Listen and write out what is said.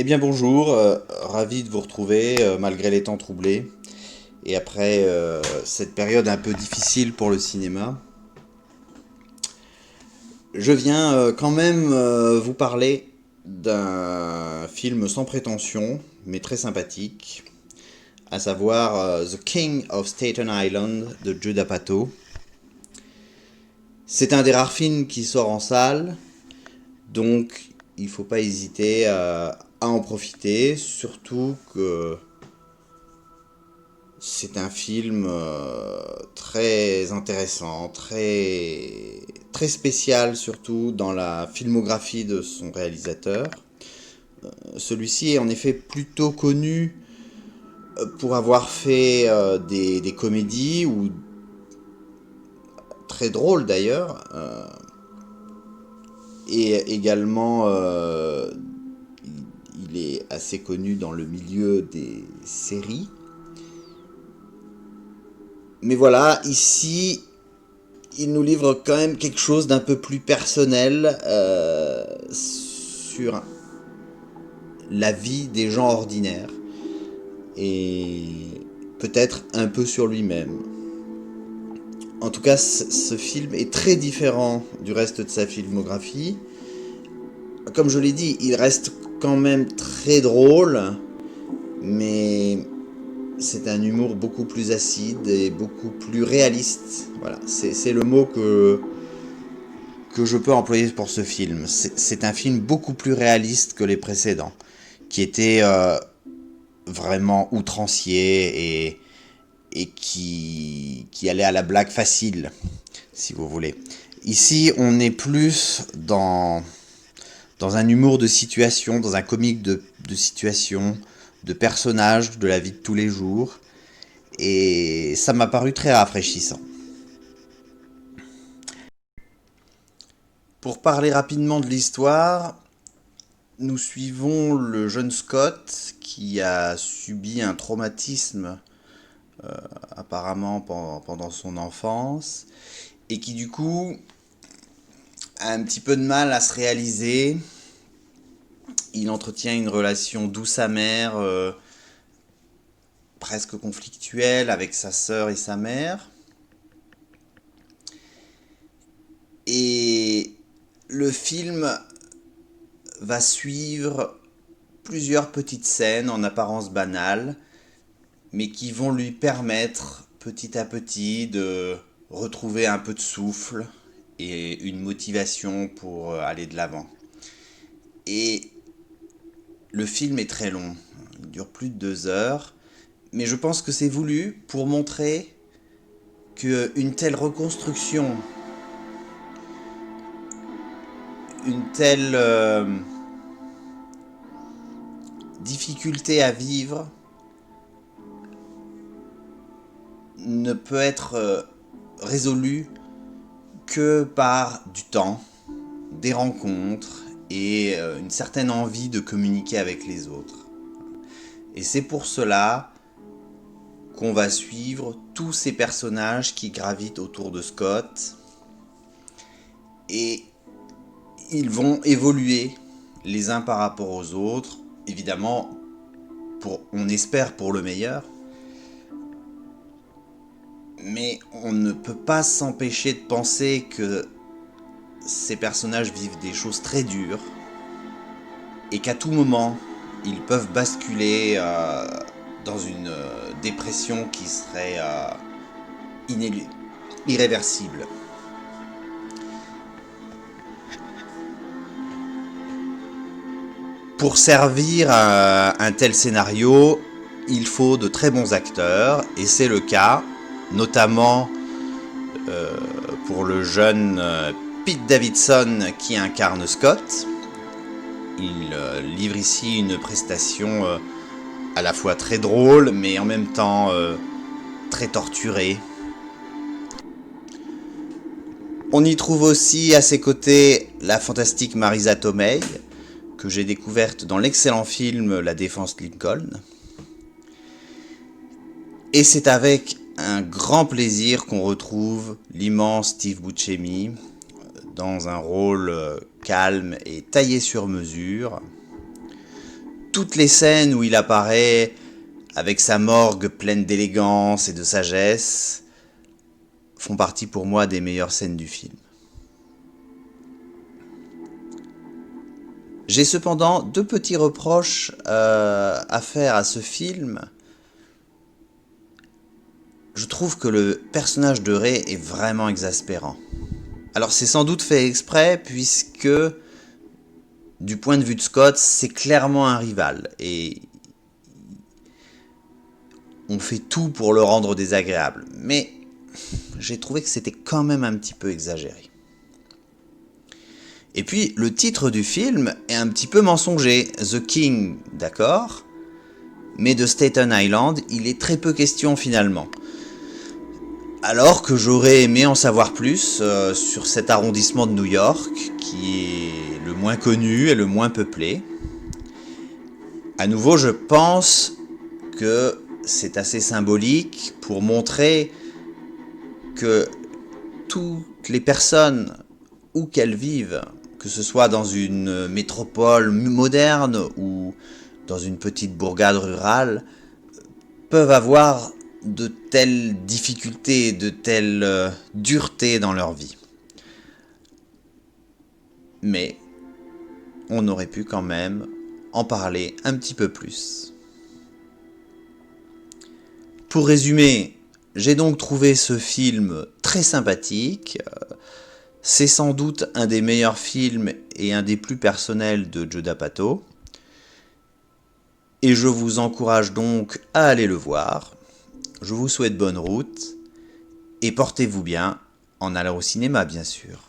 Eh bien bonjour, ravi de vous retrouver malgré les temps troublés et après cette période un peu difficile pour le cinéma. Je viens quand même vous parler d'un film sans prétention mais très sympathique, à savoir The King of Staten Island de Judd Apatow. C'est un des rares films qui sort en salle, donc il ne faut pas hésiter à en profiter, surtout que c'est un film très intéressant, très spécial surtout dans la filmographie de son réalisateur. Celui-ci est en effet plutôt connu pour avoir fait des comédies, ou très drôles d'ailleurs, et également il est assez connu dans le milieu des séries. Mais voilà, ici, il nous livre quand même quelque chose d'un peu plus personnel sur la vie des gens ordinaires et peut-être un peu sur lui-même. En tout cas, ce film est très différent du reste de sa filmographie. Comme je l'ai dit, il reste quand même très drôle, mais c'est un humour beaucoup plus acide et beaucoup plus réaliste. Voilà, c'est le mot que je peux employer pour ce film. C'est un film beaucoup plus réaliste que les précédents, qui étaient vraiment outranciers et qui allaient à la blague facile, si vous voulez. Ici, on est plus dans un humour de situation, dans un comique de situation, de personnages, de la vie de tous les jours, et ça m'a paru très rafraîchissant. Pour parler rapidement de l'histoire, nous suivons le jeune Scott qui a subi un traumatisme apparemment pendant son enfance et qui du coup a un petit peu de mal à se réaliser. Il entretient une relation douce amère, presque conflictuelle avec sa sœur et sa mère. Et le film va suivre plusieurs petites scènes en apparence banales, mais qui vont lui permettre petit à petit de retrouver un peu de souffle et une motivation pour aller de l'avant. Et le film est très long, il dure plus de 2 heures, mais je pense que c'est voulu pour montrer qu'une telle reconstruction, une telle difficulté à vivre ne peut être résolue que par du temps, des rencontres et une certaine envie de communiquer avec les autres. Et c'est pour cela qu'on va suivre tous ces personnages qui gravitent autour de Scott et ils vont évoluer les uns par rapport aux autres, évidemment on espère pour le meilleur, mais on ne peut pas s'empêcher de penser que ces personnages vivent des choses très dures et qu'à tout moment, ils peuvent basculer dans une dépression qui serait irréversible. Pour servir un tel scénario, il faut de très bons acteurs, et c'est le cas, notamment pour le jeune Pete Davidson qui incarne Scott. Il livre ici une prestation à la fois très drôle, mais en même temps très torturée. On y trouve aussi à ses côtés la fantastique Marisa Tomei, que j'ai découverte dans l'excellent film La Défense Lincoln. Et c'est avec un grand plaisir qu'on retrouve l'immense Steve Buscemi dans un rôle calme et taillé sur mesure. toutes les scènes où il apparaît avec sa morgue pleine d'élégance et de sagesse font partie pour moi des meilleures scènes du film. J'ai cependant 2 petits reproches à faire à ce film. Je trouve que le personnage de Ray est vraiment exaspérant. Alors c'est sans doute fait exprès puisque du point de vue de Scott, c'est clairement un rival et on fait tout pour le rendre désagréable. Mais j'ai trouvé que c'était quand même un petit peu exagéré. Et puis, le titre du film est un petit peu mensonger. The King, d'accord, mais de Staten Island, il est très peu question finalement. Alors que j'aurais aimé en savoir plus sur cet arrondissement de New York, qui est le moins connu et le moins peuplé. À nouveau, je pense que c'est assez symbolique pour montrer que toutes les personnes, où qu'elles vivent, que ce soit dans une métropole moderne ou dans une petite bourgade rurale, peuvent avoir de telles difficultés, de telles duretés dans leur vie. Mais on aurait pu quand même en parler un petit peu plus. Pour résumer, j'ai donc trouvé ce film très sympathique. C'est sans doute un des meilleurs films et un des plus personnels de Joe D'Apato. Et je vous encourage donc à aller le voir. Je vous souhaite bonne route et portez-vous bien en allant au cinéma bien sûr.